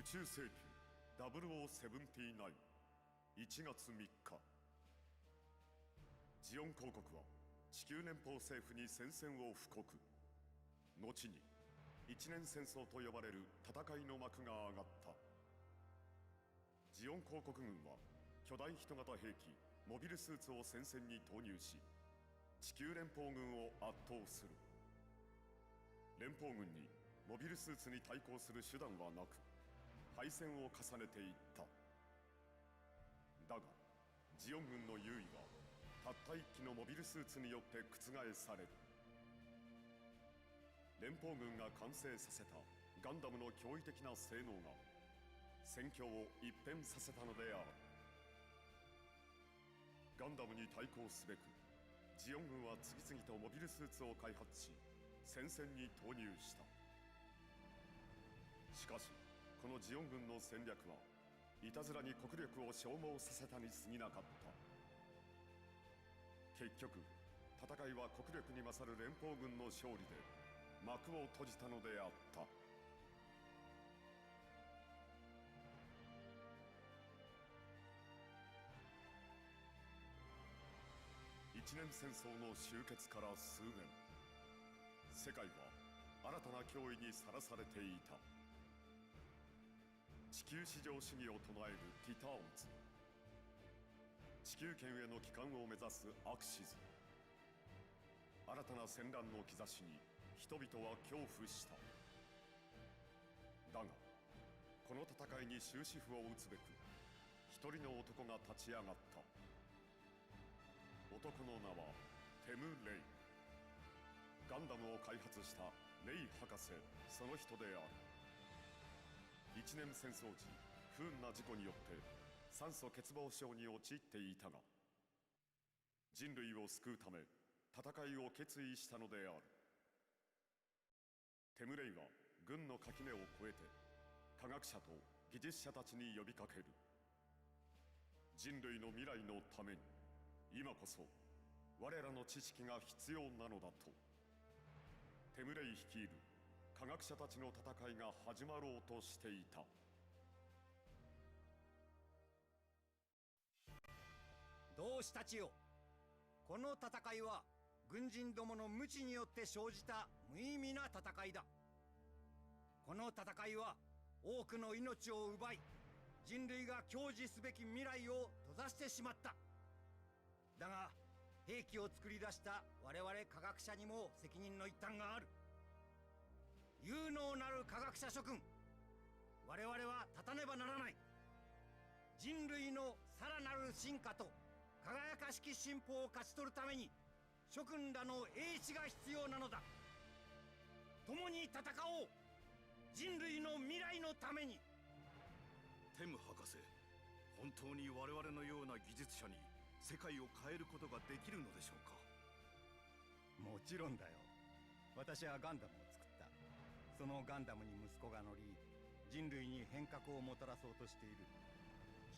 宙世紀0079、1月3日、ジオン公国は地球連邦政府に宣戦を布告。後に一年戦争と呼ばれる戦いの幕が上がった。ジオン公国軍は巨大人型兵器モビルスーツを戦線に投入し、地球連邦軍を圧倒する。連邦軍にモビルスーツに対抗する手段はなく、敗戦を重ねていった。だがジオン軍の優位はたった一機のモビルスーツによって覆される。連邦軍が完成させたガンダムの驚異的な性能が戦況を一変させたのである。ガンダムに対抗すべくジオン軍は次々とモビルスーツを開発し、戦線に投入した。しかしこのジオン軍の戦略はいたずらに国力を消耗させたに過ぎなかった。結局戦いは国力に勝る連邦軍の勝利で幕を閉じたのであった。一年戦争の終結から数年、世界は新たな脅威にさらされていた。地球至上主義を唱えるティターンズ、地球圏への帰還を目指すアクシズ。新たな戦乱の兆しに人々は恐怖した。だがこの戦いに終止符を打つべく一人の男が立ち上がった。男の名はテム・レイ。ガンダムを開発したレイ博士その人である。一年戦争時不運な事故によって酸素欠乏症に陥っていたが、人類を救うため戦いを決意したのである。テムレイは軍の垣根を越えて科学者と技術者たちに呼びかける。人類の未来のために今こそ我らの知識が必要なのだと。テムレイ率いる科学者たちの戦いが始まろうとしていた。同志たちよ、この戦いは軍人どもの無知によって生じた無意味な戦いだ。この戦いは多くの命を奪い、人類が享受すべき未来を閉ざしてしまった。だが兵器を作り出した我々科学者にも責任の一端がある。有能なる科学者諸君、我々は立たねばならない。人類のさらなる進化と輝かしき進歩を勝ち取るために諸君らの英知が必要なのだ。共に戦おう、人類の未来のために。テム博士、本当に我々のような技術者に世界を変えることができるのでしょうか。もちろんだよ。私はガンダムを作った。そのガンダムに息子が乗り、人類に変革をもたらそうとしている。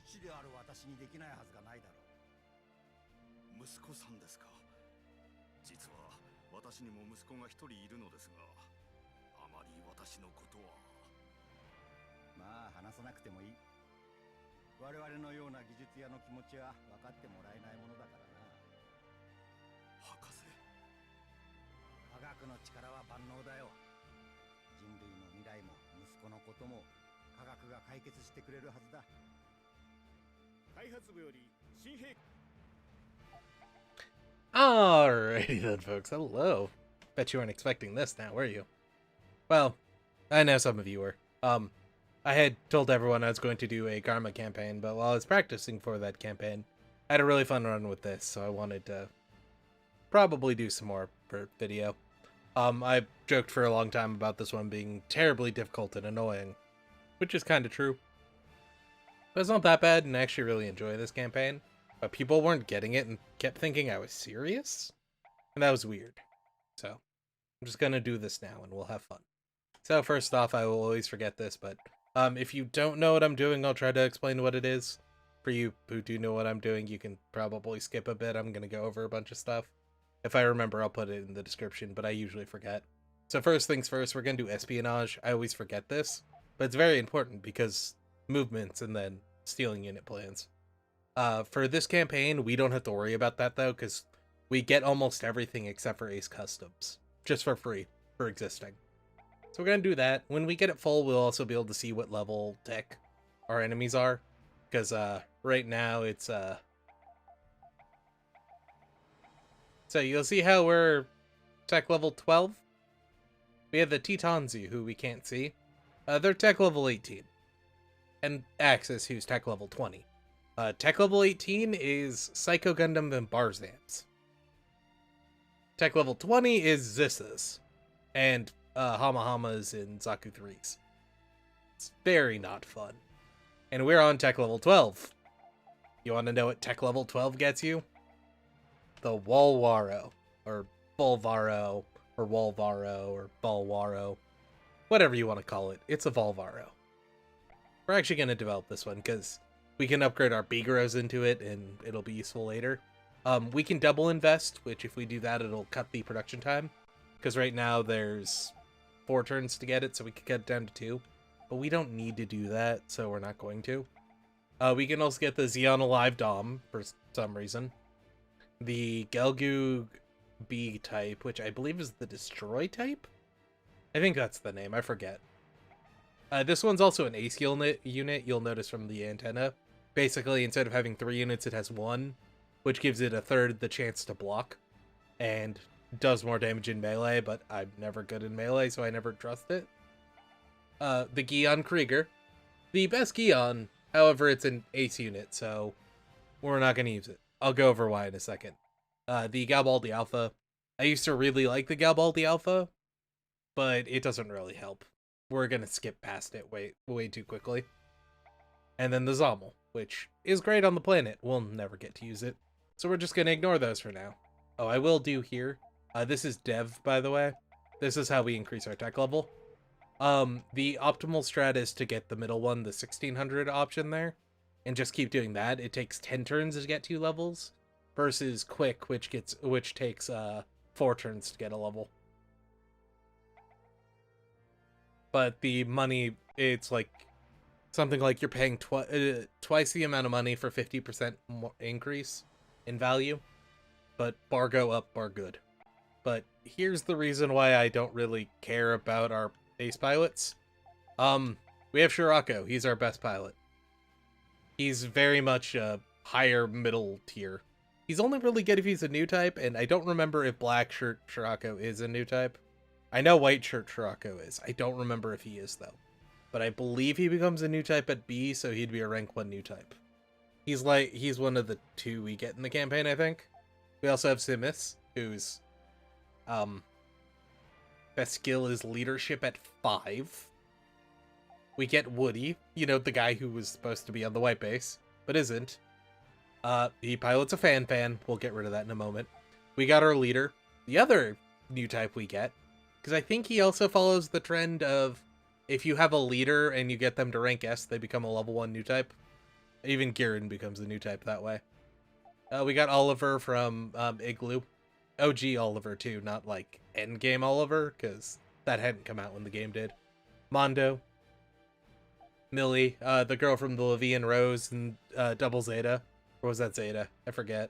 父である私にできないはずがないだろう。息子さんですか。実は私にも息子が一人いるのですが、あまり私のことは。まあ話さなくてもいい。我々のような技術屋の気持ちは分かってもらえないものだからな。博士、科学の力は万能だよ。人類の未来も息子のことも科学が解決してくれるはずだ。開発部より新兵器。 Alrighty then, folks. Hello. Bet you weren't expecting this now, were you? Well, I know some of you were. I had told everyone I was going to do a Garma campaign, but while I was practicing for that campaign, I had a really fun run with this, so I wanted to probably do some more per video. I joked for a long time about this one being terribly difficult and annoying, which is kind of true. But it's not that bad, and I actually really enjoy this campaign. But people weren't getting it and kept thinking I was serious, and that was weird. So I'm just gonna do this now, and we'll have fun. So first off, I will always forget this, but if you don't know what I'm doing, I'll try to explain what it is. For you who do know what I'm doing, you can probably skip a bit. I'm gonna go over a bunch of stuff. If I remember, I'll put it in the description, but I usually forget. So first things first, we're gonna do espionage. I always forget this. but it's very important because movements and then stealing unit plans. For this campaign, we don't have to worry about that though, because we get almost everything except for Ace Customs, just for free, for existing. So we're going to do that. When we get it full, we'll also be able to see what level tech our enemies are, because right now it's... So you'll see how we're tech level 12. We have the Tetonzi, who we can't see. They're tech level 18. And Axis, who's tech level 20. Tech level 18 is Psycho Gundam and Barzams. Tech level 20 is Zissas. And Hama Hamas and Zaku 3s. It's very not fun. And we're on tech level 12. You want to know what tech level 12 gets you? The Walwaro, or Volvaro, or Walvaro, or Balwaro. Whatever you want to call it. It's a Volvaro. We're actually going to develop this one, because we can upgrade our Bigros into it, and it'll be useful later. We can double invest, which if we do that, it'll cut the production time. Because right now there's 4 turns to get it, so we could get it down to 2. But we don't need to do that, so we're not going to. We can also get the Xeon Alive Dom, for some reason. The Gelgoog B type, which I believe is the Destroy type? I think that's the name, I forget. This one's also an Ace unit, you'll notice from the antenna. Basically, instead of having 3 units, it has 1, which gives it a third the chance to block. And does more damage in melee, but I'm never good in melee, so I never trust it. The Gihren Krieger. The best Gihren, however, it's an Ace unit, so we're not going to use it. I'll go over why in a second. The Galbaldi Alpha. I used to really like the Galbaldi Alpha, but it doesn't really help. We're going to skip past it way too quickly. And then the Zommel, which is great on the planet. We'll never get to use it. So we're just going to ignore those for now. Oh, I will do here. This is Dev, by the way. This is how we increase our tech level. The optimal strat is to get the middle one, the 1600 option there. And just keep doing that. It takes 10 turns to get 2 levels, versus Quick, which takes 4 turns to get a level. But the money, it's like something like you're paying twice the amount of money for 50% increase in value. But bar go up, bar good. But here's the reason why I don't really care about our ace pilots. We have Shirako. He's our best pilot. He's very much a higher middle tier. He's only really good if he's a new type, and I don't remember if Black Shirt Shirako is a new type. I know White Shirt Shirako is. I don't remember if he is, though. But I believe he becomes a new type at B, so he'd be a rank 1 new type. He's one of the 2 we get in the campaign, I think. We also have Simis, whose best skill is leadership at 5. We get Woody, you know, the guy who was supposed to be on the white base, but isn't. He pilots a fan. We'll get rid of that in a moment. We got our leader, the other new type we get, because I think he also follows the trend of if you have a leader and you get them to rank S, they become a level 1 new type. Even Gihren becomes a new type that way. We got Oliver from Igloo. OG Oliver, too, not like endgame Oliver, because that hadn't come out when the game did. Mondo. Millie, the girl from the Levian Rose and Double Zeta. Or was that Zeta? I forget.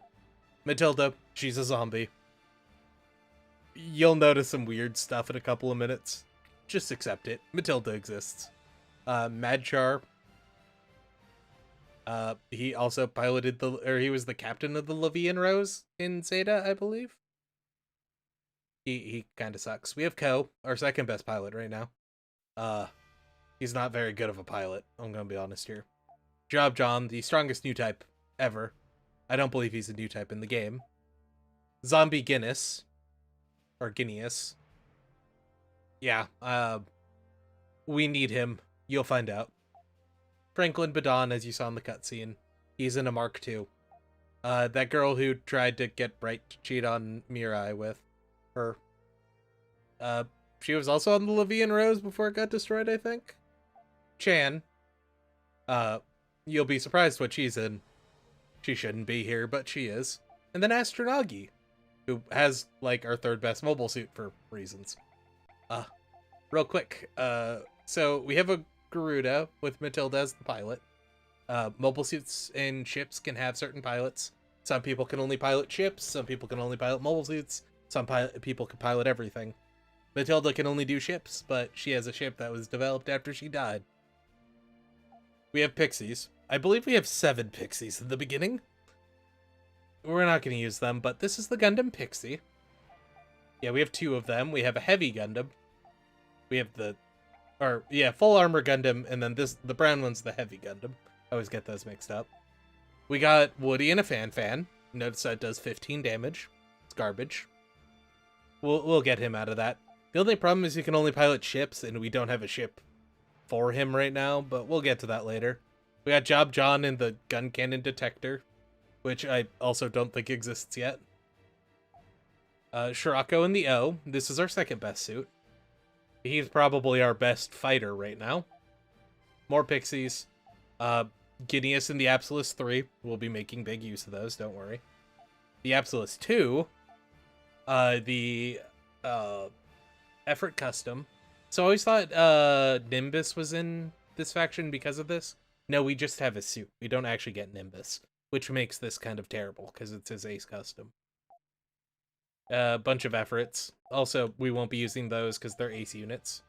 Matilda, she's a zombie. You'll notice some weird stuff in a couple of minutes. Just accept it. Matilda exists. Madchar. He also piloted he was the captain of the Levian Rose in Zeta, I believe. He kind of sucks. We have Ko, our second best pilot right now. He's not very good of a pilot, I'm gonna be honest here. Job John, the strongest new type ever. I don't believe he's a new type in the game. Zombie Guinness. Or Guineas. Yeah, we need him. You'll find out. Franklin Badon, as you saw in the cutscene. He's in a Mark II. That girl who tried to get Bright to cheat on Mirai with her. She was also on the Levian Rose before it got destroyed, I think. Chan. You'll be surprised what she's in. She shouldn't be here, but she is. And then Astronagi, who has, like, our 3rd best mobile suit for reasons. Real quick, so we have a Garuda with Matilda as the pilot. Mobile suits and ships can have certain pilots. Some people can only pilot ships. Some people can only pilot mobile suits. Some people can pilot everything. Matilda can only do ships, but she has a ship that was developed after she died. We have pixies. I believe we have 7 pixies in the beginning. We're not going to use them, but this is the Gundam Pixie. Yeah, we have 2 of them. We have a heavy Gundam. We have full armor Gundam, and then the brown one's the heavy Gundam. I always get those mixed up. We got Woody and a Fan. Notice that does 15 damage. It's garbage. We'll get him out of that. The only problem is he can only pilot ships, and we don't have a ship for him right now, but we'll get to that later. We got Job John and the gun cannon detector, which I also don't think exists yet. Shirako and the O. This is our second best suit. He's probably our best fighter right now. More pixies. Gideus and the Absolus 3. We'll be making big use of those, don't worry. The Absolus 2. The Effort Custom. So I always thought Nimbus was in this faction because of this. No, we just have a suit. We don't actually get Nimbus, which makes this kind of terrible because it's his Ace Custom. A bunch of efforts. Also, we won't be using those because they're Ace units.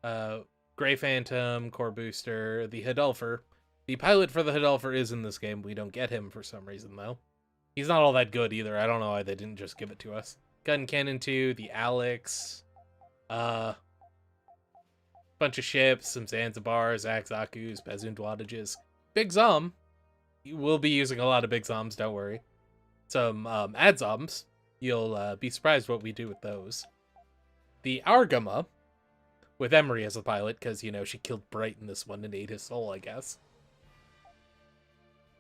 Grey Phantom, Core Booster, the Hidalfer. The pilot for the Hidalfer is in this game. We don't get him for some reason, though. He's not all that good either. I don't know why they didn't just give it to us. Gun Cannon 2, the Alex. Bunch of ships, some Zanzibars, Axakus, Bezundwadages. Big Zom. We'll be using a lot of Big Zoms, don't worry. Some Adzoms. You'll be surprised what we do with those. The Argama, with Emery as a pilot, because, you know, she killed Bright in this one and ate his soul, I guess.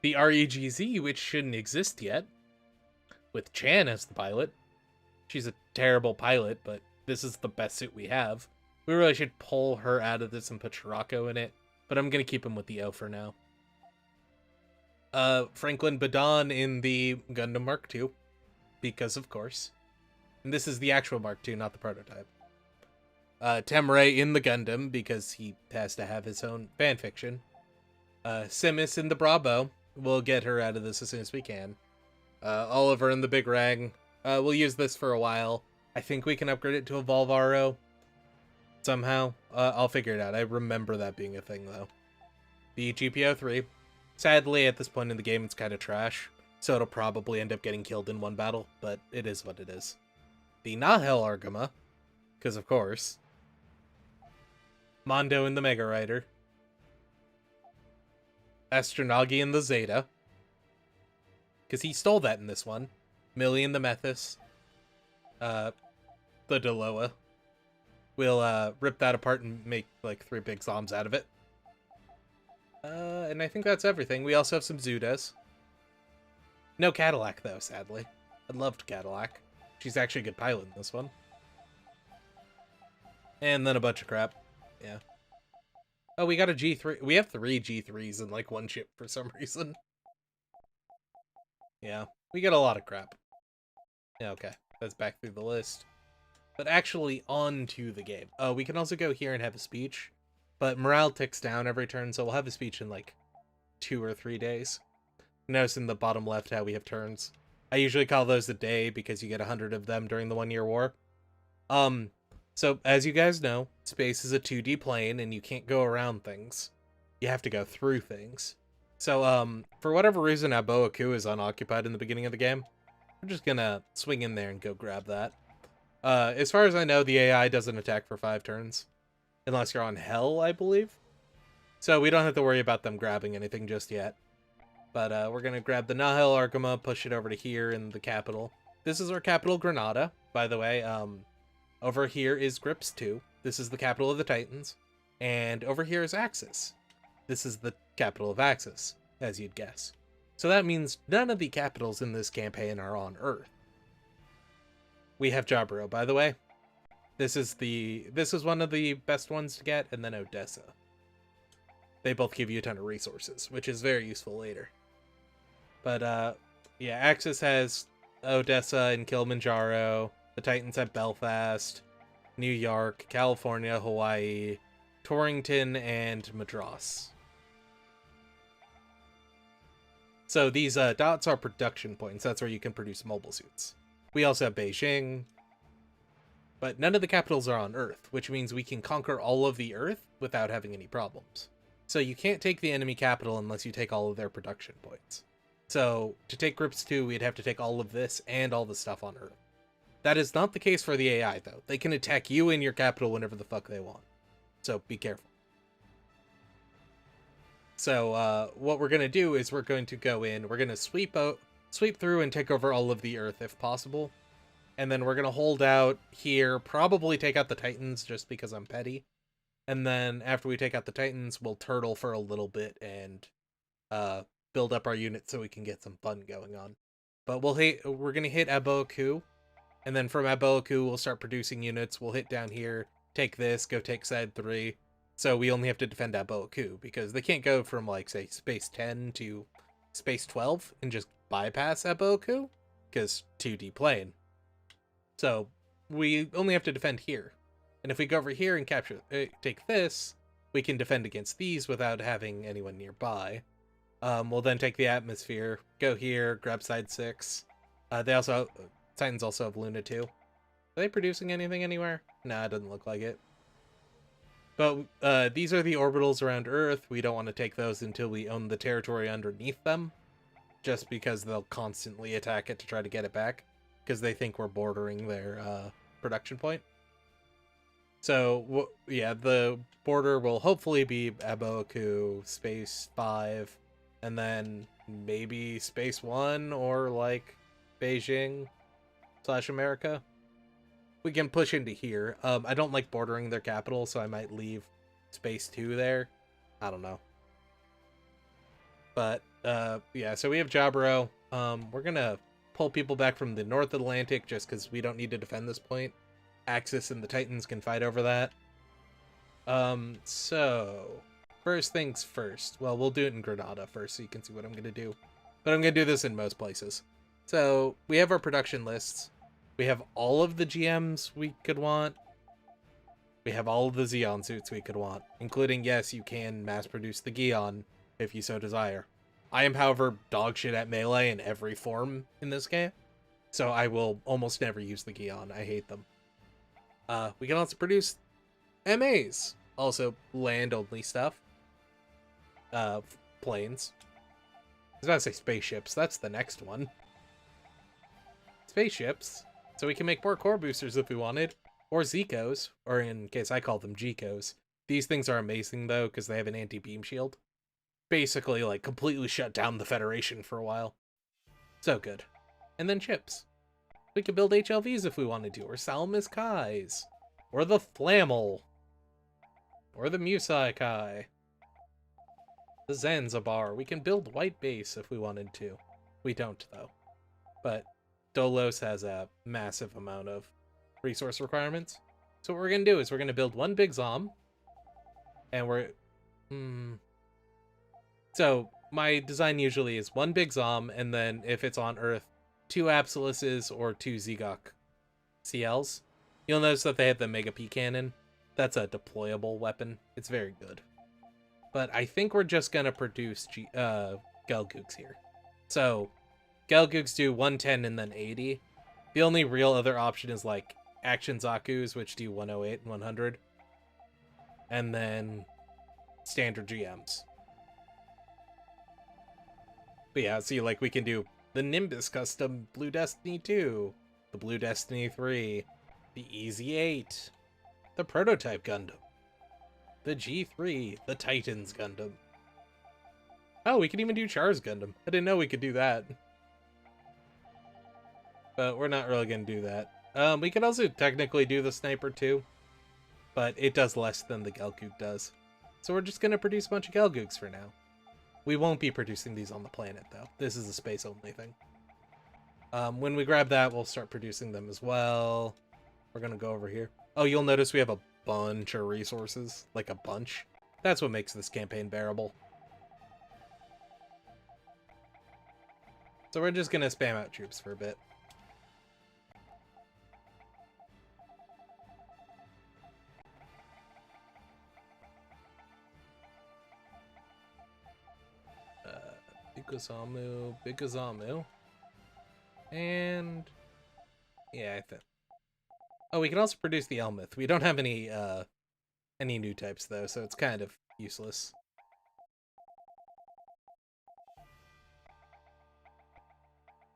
The REGZ, which shouldn't exist yet, with Chan as the pilot. She's a terrible pilot, but this is the best suit we have. We really should pull her out of this and put Shirako in it, but I'm going to keep him with the O for now. Franklin Badon in the Gundam Mark II, because of course. And this is the actual Mark II, not the prototype. Temray in the Gundam, because he has to have his own fanfiction. Simus in the Bravo. We'll get her out of this as soon as we can. Oliver in the Big Rang. We'll use this for a while. I think we can upgrade it to a Volvaro. Somehow. I'll figure it out. I remember that being a thing, though. The GPO-3. Sadly, at this point in the game, it's kind of trash. So it'll probably end up getting killed in one battle, but it is what it is. The Nahel Argama. Because of course. Mondo in the Mega Rider. Astronagi in the Zeta. Because he stole that in this one. Millie in the Methus. The Deloa. We'll rip that apart and make like 3 big Zoms out of it. And I think that's everything. We also have some Zudas. No Cadillac, though, sadly. I loved Cadillac. She's actually a good pilot in this one. And then a bunch of crap. Yeah. Oh, we got a G3. We have 3 G3s in, like, one ship for some reason. Yeah. We get a lot of crap. Yeah, okay. That's back through the list. But actually, on to the game. Oh, we can also go here and have a speech. But morale ticks down every turn, so we'll have a speech in, like, 2 or 3 days. Notice in the bottom left how we have turns. I usually call those a day because you get 100 of them during the 1-year war. So, as you guys know, space is a 2D plane, and you can't go around things. You have to go through things. So, for whatever reason, Aboaku is unoccupied in the beginning of the game. We're just gonna swing in there and go grab that. As far as I know, the AI doesn't attack for 5 turns. Unless you're on Hell, I believe. So, we don't have to worry about them grabbing anything just yet. But, we're gonna grab the Nahel Argama, push it over to here in the capital. This is our capital, Granada, by the way. Over here is Grips 2. This is the capital of the Titans. And over here is Axis. This is the capital of Axis, as you'd guess. So that means none of the capitals in this campaign are on Earth. We have Jaburo, by the way. This is one of the best ones to get, and then Odessa. They both give you a ton of resources, which is very useful later. But, yeah, Axis has Odessa and Kilimanjaro. The Titans have Belfast, New York, California, Hawaii, Torrington, and Madras. So these dots are production points. That's where you can produce mobile suits. We also have Beijing, but none of the capitals are on Earth, which means we can conquer all of the Earth without having any problems. So you can't take the enemy capital unless you take all of their production points. So to take Grips 2, we'd have to take all of this and all the stuff on Earth. That is not the case for the AI, though. They can attack you and your capital whenever the fuck they want. So be careful. So what we're going to do is we're going to go in, we're going to sweep through and take over all of the Earth if possible. And then we're going to hold out here, probably take out the Titans just because I'm petty. And then after we take out the Titans, we'll turtle for a little bit and build up our unit so we can get some fun going on. But we're going to hit Aboku. And then from Aboku, we'll start producing units. We'll hit down here, take this, go take side 3. So we only have to defend Aboku, because they can't go from, like, say, space 10 to space 12 and just bypass Aboku, because 2D plane. So we only have to defend here. And if we go over here and take this, we can defend against these without having anyone nearby. We'll then take the atmosphere, go here, grab side 6. Titans also have Luna too. Are they producing anything anywhere? Nah, it doesn't look like it. But these are the orbitals around Earth. We don't want to take those until we own the territory underneath them, just because they'll constantly attack it to try to get it back, because they think we're bordering their production point. So, yeah, the border will hopefully be Aboku, Space 5, and then maybe Space 1, or, like, Beijing/America. We can push into here. I don't like bordering their capital, so I might leave Space 2 there. I don't know. But, yeah, so we have Jabro. We're gonna pull people back from the North Atlantic just because we don't need to defend this point. Axis and the Titans can fight over that. So, first things first. Well, we'll do it in Granada first so you can see what I'm gonna do. But I'm gonna do this in most places. So, we have our production lists. We have all of the GMs we could want. We have all of the Xeon suits we could want, including, yes, you can mass produce the Gion if you so desire. I am, however, dogshit at melee in every form in this game, so I will almost never use the Gion. I hate them. We can also produce MAs, also land-only stuff. Planes. I was about to say spaceships. That's the next one. Spaceships. So we can make more core boosters if we wanted, or Zikos, or in case I call them Gikos. These things are amazing, though, because they have an anti-beam shield. Basically, like, completely shut down the Federation for a while. So good. And then ships. We could build HLVs if we wanted to, or Salamis Kais, or the Flammel, or the Musai Kai, the Zanzibar. We can build White Base if we wanted to. We don't, though. But Dolos has a massive amount of resource requirements. So what we're going to do is we're going to build one big Zom. And we're... So my design usually is one big Zom, and then if it's on Earth, 2 Apsiluses or 2 Zegok CLs. You'll notice that they have the Mega P cannon. That's a deployable weapon. It's very good. But I think we're just going to produce Gelgooks here. So Gelgooks do 110 and then 80. The only real other option is like Action Zaku's, which do 108 and 100. And then standard GMs. But yeah, see, like, we can do the Nimbus custom Blue Destiny 2, the Blue Destiny 3, the Easy 8, the Prototype Gundam, the G3, the Titans Gundam. Oh, we can even do Char's Gundam. I didn't know we could do that. But we're not really going to do that. We could also technically do the Sniper too, but it does less than the Gelgook does. So we're just going to produce a bunch of Gelgooks for now. We won't be producing these on the planet, though. This is a space-only thing. When we grab that, we'll start producing them as well. We're going to go over here. Oh, you'll notice we have a bunch of resources. Like a bunch. That's what makes this campaign bearable. So we're just going to spam out troops for a bit. Gazamu, Big Gazamu. And yeah, I think. Oh, we can also produce the Elmith. We don't have any new types though, so it's kind of useless.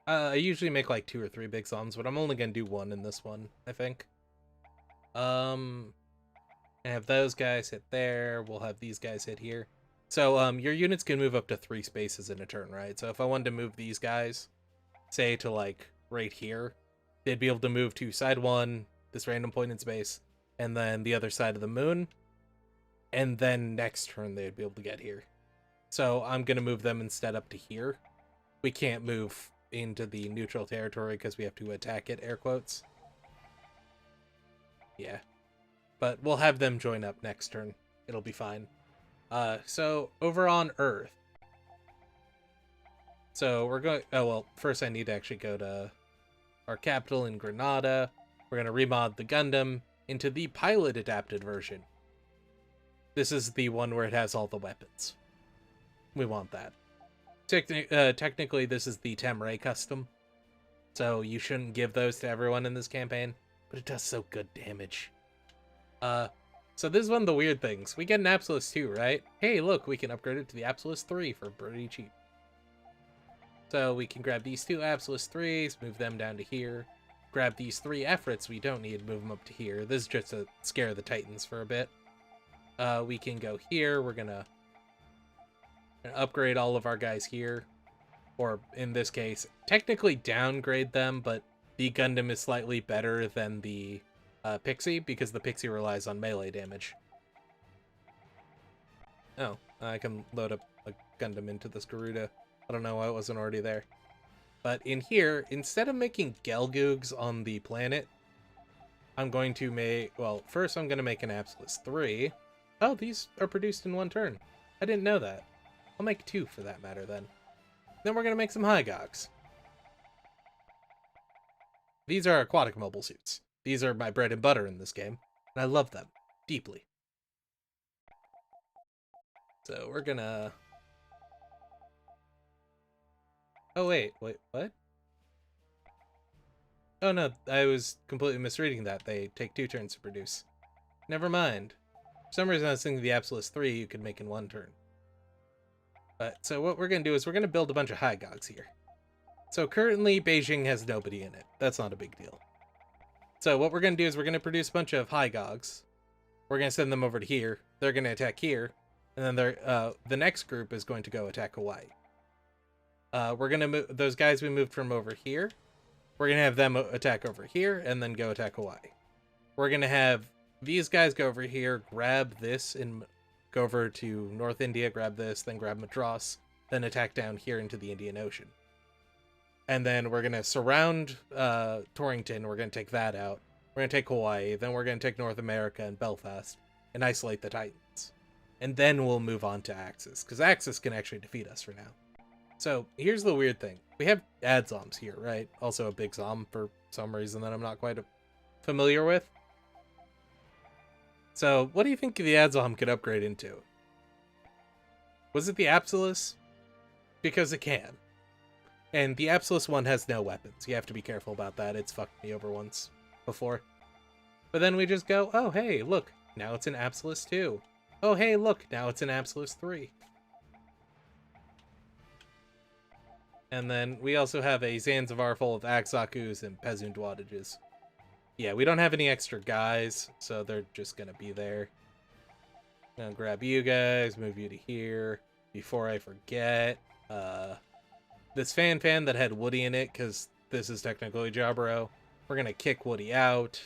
I usually make like 2 or 3 big Zoms, but I'm only gonna do 1 in this one, I think. I have those guys hit there. We'll have these guys hit here. So, your units can move up to 3 spaces in a turn, right? So if I wanted to move these guys, say to like right here, they'd be able to move to side 1, this random point in space, and then the other side of the moon, and then next turn they'd be able to get here. So I'm gonna move them instead up to here. We can't move into the neutral territory because we have to attack it, air quotes. Yeah. But we'll have them join up next turn. It'll be fine. So over on Earth. So we're going... Oh, well, first I need to actually go to our capital in Granada. We're going to remod the Gundam into the pilot adapted version. This is the one where it has all the weapons. We want that. Technically, this is the Temray custom. So you shouldn't give those to everyone in this campaign. But it does so good damage. So this is one of the weird things. We get an Absolus 2, right? Hey, look, we can upgrade it to the Absolus 3 for pretty cheap. So we can grab these 2 Absolus 3s, move them down to here. Grab these 3 Efforts we don't need, move them up to here. This is just to scare the Titans for a bit. We can go here. We're gonna upgrade all of our guys here. Or, in this case, technically downgrade them, but the Gundam is slightly better than the Pixie, because the Pixie relies on melee damage. Oh, I can load up a Gundam into this Garuda. I don't know why it wasn't already there. But in here, instead of making Gelgoogs on the planet, I'm going to make... Well, first I'm going to make an Absolus 3. Oh, these are produced in 1 turn. I didn't know that. I'll make 2 for that matter, then. Then we're going to make some Hygogs. These are aquatic mobile suits. These are my bread and butter in this game, and I love them deeply. So we're gonna... Oh, wait, what? Oh, no, I was completely misreading that. They take 2 turns to produce. Never mind. For some reason I was thinking the Absolus 3 you could make in 1 turn. But, so what we're gonna do is we're gonna build a bunch of Hygogs here. So currently, Beijing has nobody in it. That's not a big deal. So what we're going to do is we're going to produce a bunch of Hygogs. We're going to send them over to here. They're going to attack here. And then the next group is going to go attack Hawaii. We're going to move those guys we moved from over here. We're going to have them attack over here and then go attack Hawaii. We're going to have these guys go over here, grab this, and go over to North India, grab this, then grab Madras, then attack down here into the Indian Ocean. And then we're going to surround Torrington. We're going to take that out. We're going to take Hawaii. Then we're going to take North America and Belfast and isolate the Titans. And then we'll move on to Axis, because Axis can actually defeat us for now. So here's the weird thing. We have Adzoms here, right? Also a big Zom for some reason that I'm not quite familiar with. So what do you think the Adzom could upgrade into? Was it the Absolus? Because it can. And the Absolus one has no weapons. You have to be careful about that. It's fucked me over once before. But then we just go, oh, hey, look. Now it's an Absolus 2. Oh, hey, look. Now it's an Absolus 3. And then we also have a Zanzibar full of Aksakus and Pezundwadages. Yeah, we don't have any extra guys, so they're just going to be there. I'm going to grab you guys, move you to here. Before I forget, this fan that had Woody in it, because this is technically Jabro. We're going to kick Woody out.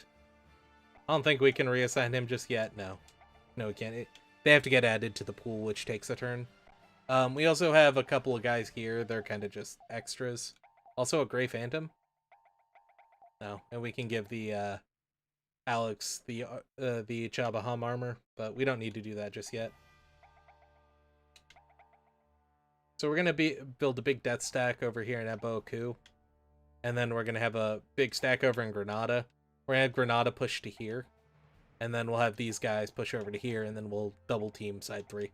I don't think we can reassign him just yet. No, we can't. They have to get added to the pool, which takes a turn. We also have a couple of guys here. They're kind of just extras. Also a Grey Phantom. No, and we can give the Alex the Chabaham armor, but we don't need to do that just yet. So we're going to build a big death stack over here in Eboku. And then we're going to have a big stack over in Granada. We're going to have Granada push to here. And then we'll have these guys push over to here, and then we'll double team side 3.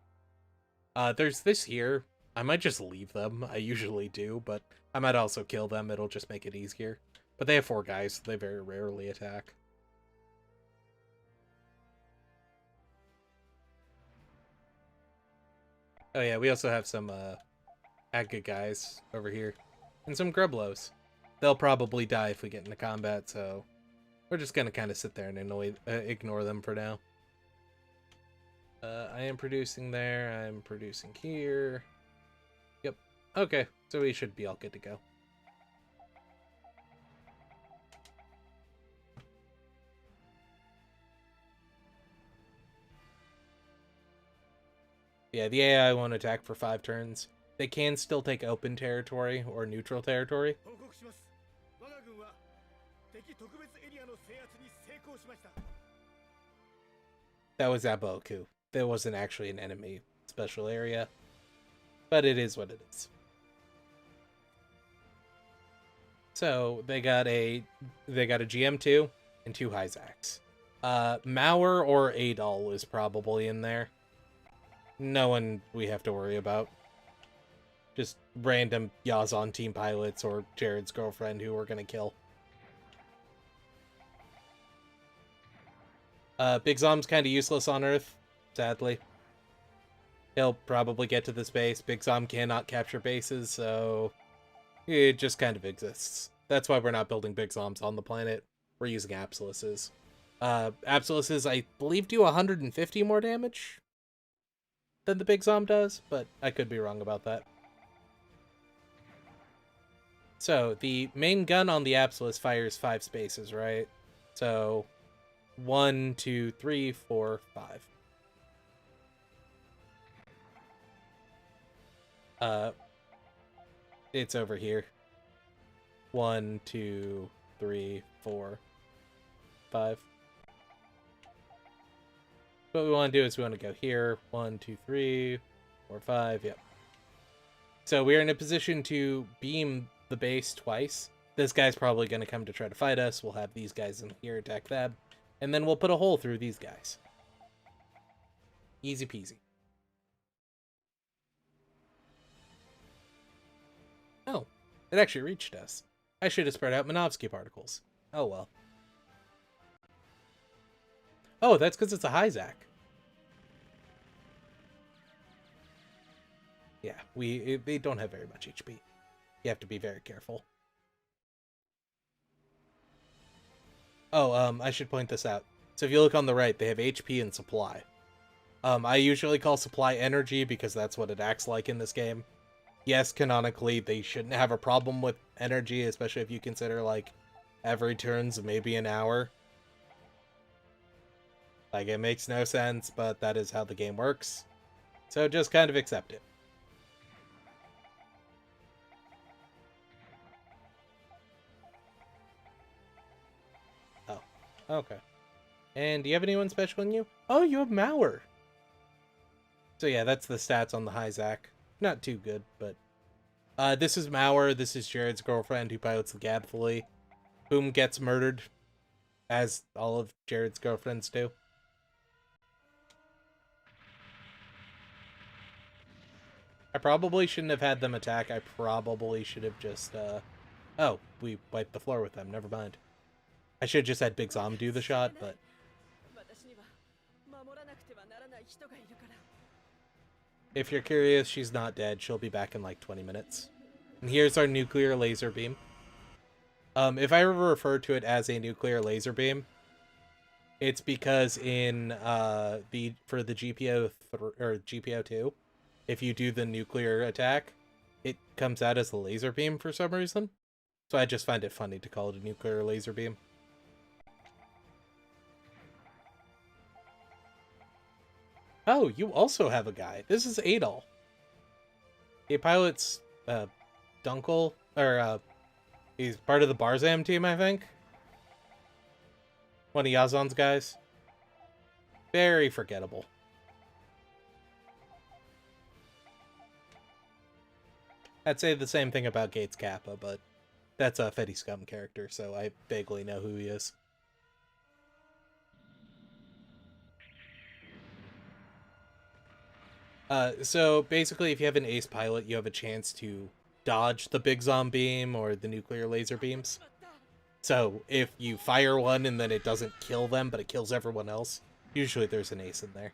There's this here. I might just leave them. I usually do, but I might also kill them. It'll just make it easier. But they have 4 guys, so they very rarely attack. Oh yeah, we also have some Aga guys over here. And some Grublos. They'll probably die if we get into combat, so we're just gonna kind of sit there and ignore them for now. I am producing there, I'm producing here. Yep. Okay, so we should be all good to go. Yeah, the AI won't attack for 5 turns. They can still take open territory or neutral territory. That was Yabou. There wasn't actually an enemy special area. But it is what it is. So they got a GM2 and 2 Hyzaks. Mauer or Adol is probably in there. No one we have to worry about. Just random Yazan team pilots or Jared's girlfriend who we're gonna kill. Big Zom's kind of useless on Earth, sadly. He'll probably get to this base. Big Zom cannot capture bases, so it just kind of exists. That's why we're not building Big Zoms on the planet. We're using Absoluses. Absoluses, I believe, do 150 more damage than the Big Zom does, but I could be wrong about that. So, the main gun on the Absolus fires 5 spaces, right? So, 1, 2, 3, 4, 5. It's over here. 1, 2, 3, 4, 5. What we want to do is we want to go here. 1, 2, 3, 4, 5. Yep. So we're in a position to beam the base twice. This guy's probably going to come to try to fight us. We'll have these guys in here attack them. And then we'll put a hole through these guys. Easy peasy. Oh, it actually reached us. I should have spread out Minovsky particles. Oh well. Oh, that's because it's a Hyzak. Yeah, they don't have very much HP. You have to be very careful. Oh, I should point this out. So if you look on the right, they have HP and supply. I usually call supply energy because that's what it acts like in this game. Yes, canonically, they shouldn't have a problem with energy, especially if you consider, like, every turn's maybe an hour. Like, it makes no sense, but that is how the game works. So just kind of accept it. Oh, okay. And do you have anyone special in you? Oh, you have Mauer! So yeah, that's the stats on the Hyzak. Not too good, but... this is Mauer, this is Jared's girlfriend who pilots the Gabfully, whom gets murdered, as all of Jared's girlfriends do. I probably shouldn't have had them attack, I probably should have just, Oh, we wiped the floor with them, never mind. I should have just had Big Zom do the shot, but... If you're curious, she's not dead. She'll be back in like 20 minutes. And here's our nuclear laser beam. If I ever refer to it as a nuclear laser beam, it's because in for the GPO2, if you do the nuclear attack, it comes out as a laser beam for some reason. So I just find it funny to call it a nuclear laser beam. Oh, you also have a guy. This is Adol. He pilots Dunkel, or he's part of the Barzam team, I think. One of Yazan's guys. Very forgettable. I'd say the same thing about Gates Kappa, but that's a Fetty Scum character, so I vaguely know who he is. So basically, if you have an ace pilot, you have a chance to dodge the big zombie beam or the nuclear laser beams. So if you fire one and then it doesn't kill them, but it kills everyone else, usually there's an ace in there.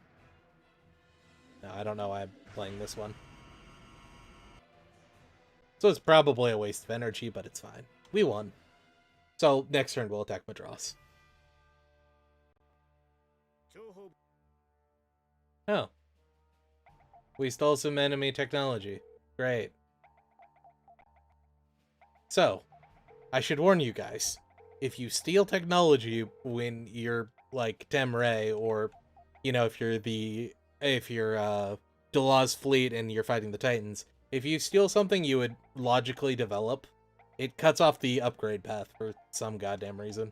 No, I don't know why I'm playing this one. So it's probably a waste of energy, but it's fine. We won. So next turn we'll attack Madras. Oh. We stole some enemy technology. Great. So, I should warn you guys. If you steal technology when you're like Temray, or you know, if you're Delaw's fleet and you're fighting the Titans, if you steal something you would logically develop, it cuts off the upgrade path for some goddamn reason.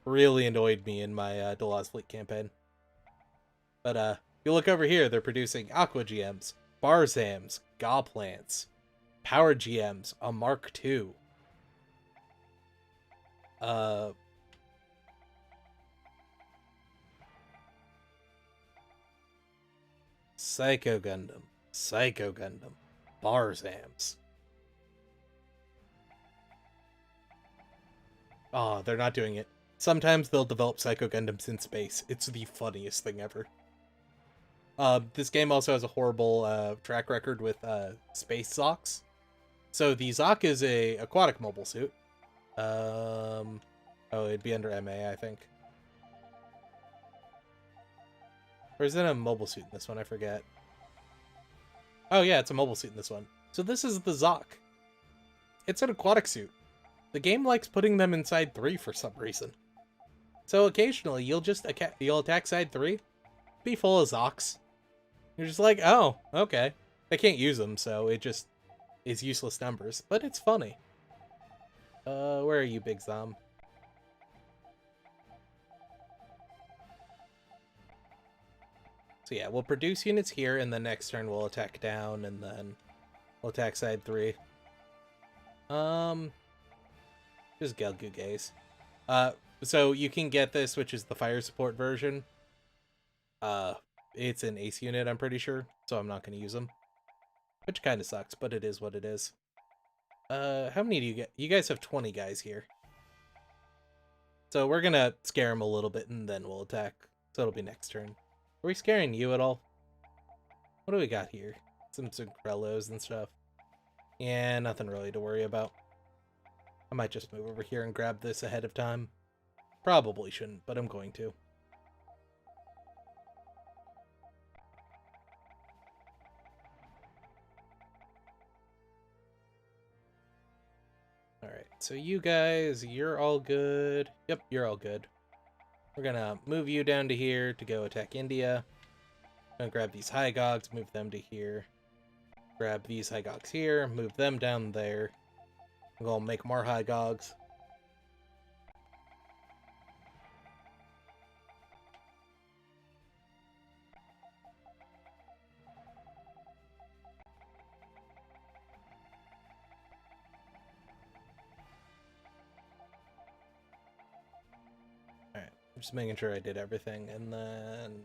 Really annoyed me in my Delaw's fleet campaign. But if you look over here, they're producing Aqua GMs, Barzams, Gaw plants, Power GMs, a Mark II. Psycho Gundam, Barzams. Oh, they're not doing it. Sometimes they'll develop Psycho Gundams in space. It's the funniest thing ever. This game also has a horrible track record with space Zocs. So the Zoc is a aquatic mobile suit. Oh, it'd be under MA, I think. Or is it a mobile suit in this one? I forget. Oh yeah, it's a mobile suit in this one. So this is the Zoc. It's an aquatic suit. The game likes putting them inside 3 for some reason. So occasionally you'll attack side 3, be full of Zocs. You're just like, oh, okay. I can't use them, so it just is useless numbers. But it's funny. Where are you, Big Zom? So yeah, we'll produce units here, and then next turn we'll attack down, and then we'll attack side 3. Just Gelgugays. So you can get this, which is the fire support version. It's an ace unit, I'm pretty sure, so I'm not going to use them. Which kind of sucks, but it is what it is. How many do you get? You guys have 20 guys here. So we're going to scare them a little bit, and then we'll attack. So it'll be next turn. Are we scaring you at all? What do we got here? Some Synkrellos and stuff. Yeah, nothing really to worry about. I might just move over here and grab this ahead of time. Probably shouldn't, but I'm going to. Alright, so you guys, you're all good. Yep, you're all good. We're gonna move you down to here to go attack India. Gonna grab these Hygogs, move them to here. Grab these Hygogs here, move them down there. I'm gonna make more Hygogs. Just making sure I did everything, and then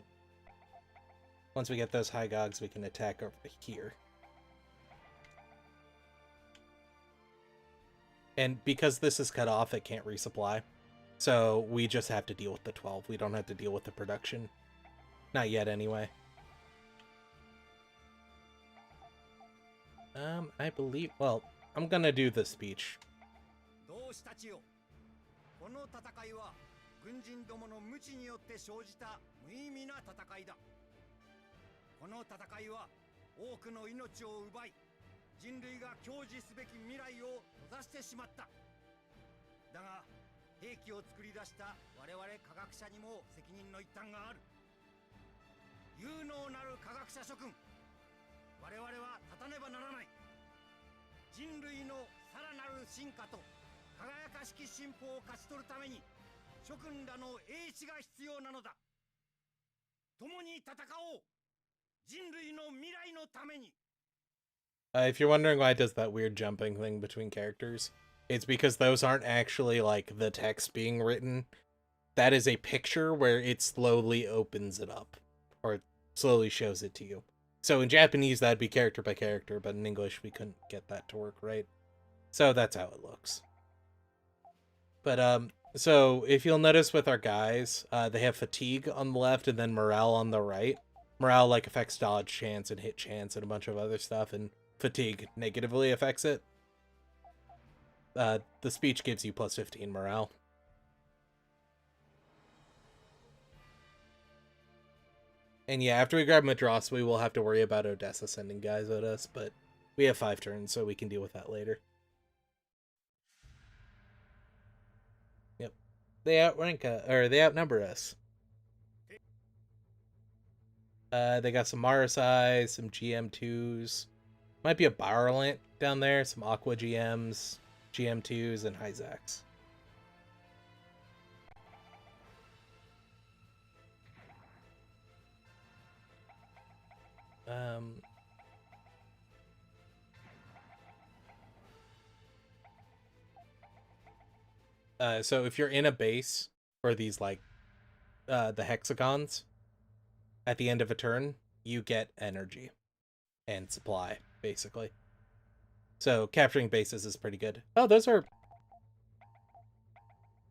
once we get those Hygogs, we can attack over here. And because this is cut off, it can't resupply. So we just have to deal with the 12. We don't have to deal with the production. Not yet, anyway. I believe... Well, I'm gonna do the speech. 軍人どもの無知によって生じた無意味な戦いだ。この戦いは多くの命を奪い、人類が享受すべき未来を閉ざしてしまった。だが兵器を作り出した我々科学者にも責任の一端がある。有能なる科学者諸君、我々は立たねばならない。人類のさらなる進化と輝かしき進歩を勝ち取るために。諸君らの英知が必要なのだ。共に戦おう。人類の未来のために。If you're wondering why it does that weird jumping thing between characters, it's because those aren't actually like the text being written. That is a picture where it slowly opens it up, or it slowly shows it to you. So in Japanese, that'd be character by character, but in English, we couldn't get that to work right. So that's how it looks. But, so if you'll notice with our guys, they have fatigue on the left and then morale on the right. Morale, like, affects dodge chance and hit chance and a bunch of other stuff, and fatigue negatively affects it. The speech gives you plus 15 morale. And yeah, after we grab Madras, we will have to worry about Odessa sending guys at us, but we have 5 turns, so we can deal with that later. Yep. They outrank or they outnumber us. They got some Marasai, some GM2s. Might be a Barrelant down there, some Aqua GMs, GM2s, and Hyzax. So if you're in a base for these, like, the hexagons, at the end of a turn, you get energy and supply, basically. So capturing bases is pretty good. Oh, those are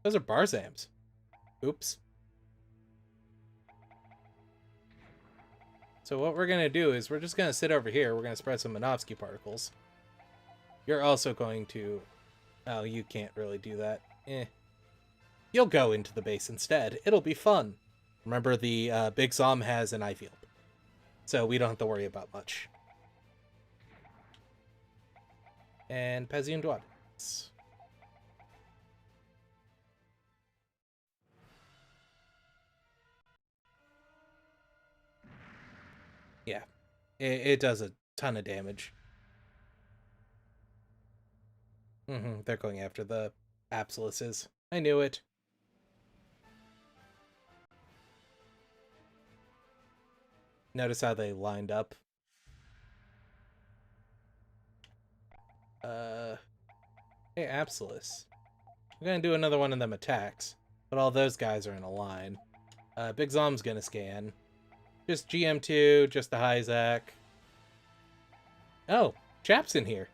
Barzams. Oops. So what we're going to do is we're just going to sit over here. We're going to spread some Minovsky particles. You're also going to... Oh, you can't really do that. You'll go into the base instead. It'll be fun. Remember, the Big Zom has an eye field. So we don't have to worry about much. And Pazian Duat. Yeah. It does a ton of damage. They're going after the Apsilises. I knew it. Notice how they lined up. Hey, Apsilis. I'm gonna do another one of them attacks, but all those guys are in a line. Big Zom's gonna scan. Just GM2, just the Hyzac. Oh, Chap's in here.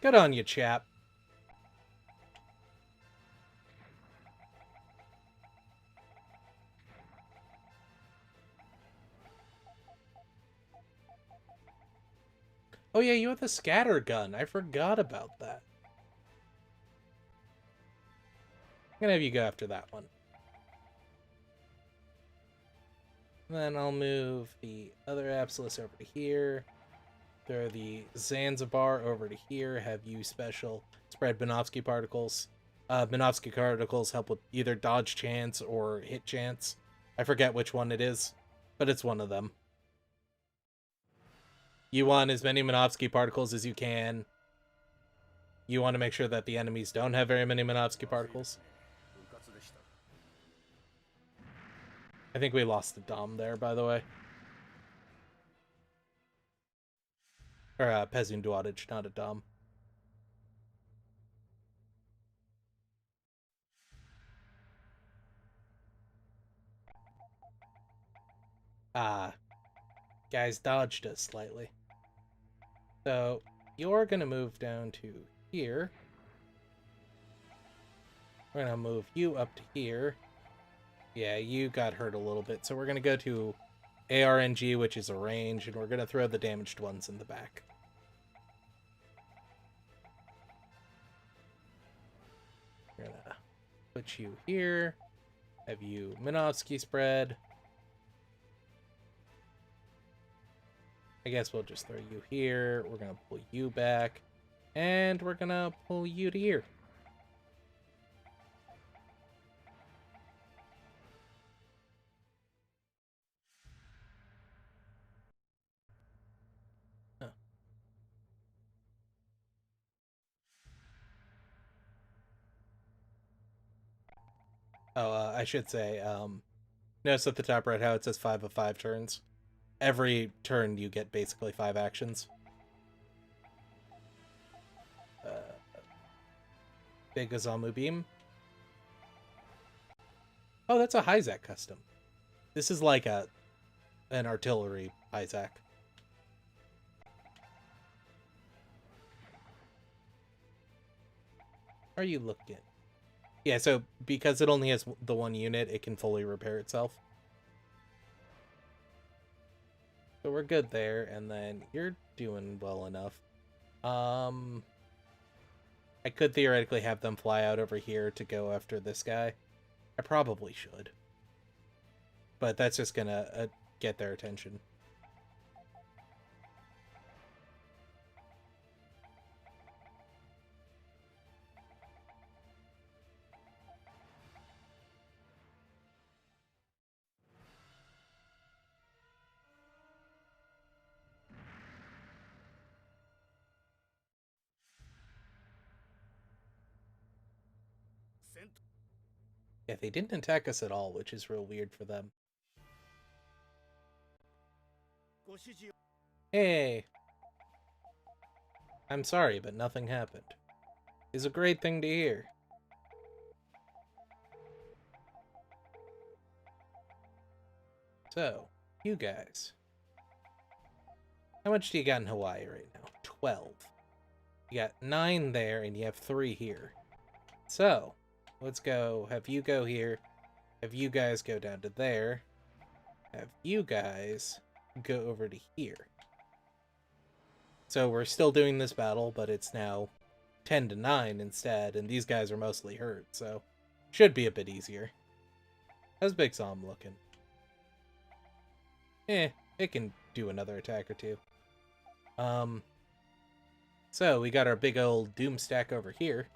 Good on you, Chap. Oh yeah, you have the scatter gun. I forgot about that. I'm gonna have you go after that one. Then I'll move the other Apsilis over to here. Throw the Zanzibar over to here. Have you special spread Minovsky particles. Minovsky particles help with either dodge chance or hit chance. I forget which one it is, but it's one of them. You want as many Minovsky particles as you can. You want to make sure that the enemies don't have very many Minovsky particles. I think we lost the Dom there, by the way. Or Pezun Duatage, not a Dom. Guys dodged us slightly. So, you're going to move down to here. We're going to move you up to here. Yeah, you got hurt a little bit. So we're going to go to ARNG, which is a range, and we're going to throw the damaged ones in the back. We're going to put you here. Have you Minovsky spread. I guess we'll just throw you here. We're going to pull you back. And we're going to pull you to here. I should say, notice at the top right how it says 5 of 5 turns. Every turn you get basically 5 actions. Big Azamu Beam. Oh, that's a Hyzac custom. This is like a an artillery Isaac. How are you looking? Yeah, so because it only has the one unit, it can fully repair itself. So we're good there, and then you're doing well enough. I could theoretically have them fly out over here to go after this guy. I probably should. But that's just gonna get their attention. Yeah, they didn't attack us at all, which is real weird for them. Hey! I'm sorry, but nothing happened. It's a great thing to hear. So, you guys. How much do you got in Hawaii right now? 12. You got 9 there, and you have 3 here. So, let's go. Have you go here. Have you guys go down to there. Have you guys go over to here. So we're still doing this battle, but it's now 10 to 9 instead, and these guys are mostly hurt, so should be a bit easier. How's Big Zom looking? It can do another attack or two. So we got our big old Doom stack over here.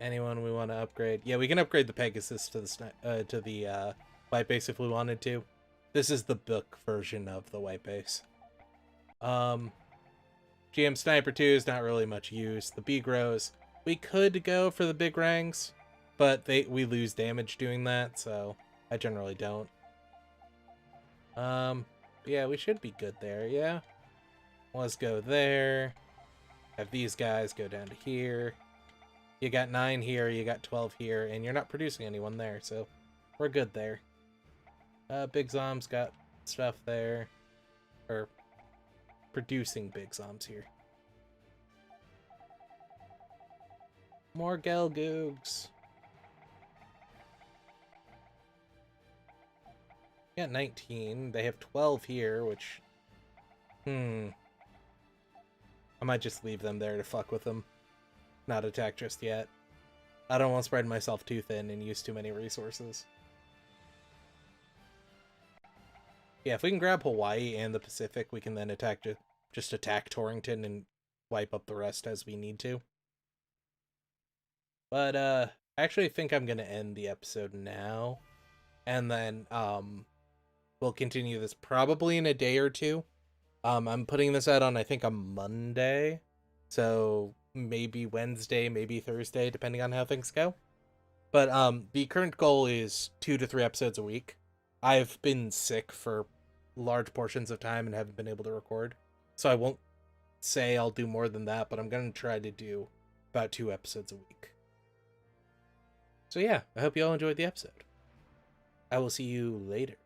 Anyone we want to upgrade? Yeah, we can upgrade the Pegasus to the White Base if we wanted to. This is the book version of the White Base. GM Sniper 2 is not really much use. The Begros, we could go for the big rangs, but we lose damage doing that, so I generally don't. Yeah, we should be good there, yeah? Let's go there. Have these guys go down to here. You got 9 here, you got 12 here, and you're not producing anyone there, so we're good there. Big Zom's got stuff there. Or producing Big Zoms here. More Gelgoogs. Got 19. They have 12 here, which... I might just leave them there to fuck with them. Not attack just yet. I don't want to spread myself too thin and use too many resources. Yeah, if we can grab Hawaii and the Pacific, we can then just attack Torrington and wipe up the rest as we need to. But, I actually think I'm going to end the episode now. And then, we'll continue this probably in a day or two. I'm putting this out on, I think, a Monday. So, maybe Wednesday, maybe Thursday, depending on how things go. But, the current goal is 2 to 3 episodes a week. I've been sick for large portions of time and haven't been able to record. So I won't say I'll do more than that, but I'm going to try to do about 2 episodes a week. So yeah, I hope you all enjoyed the episode. I will see you later.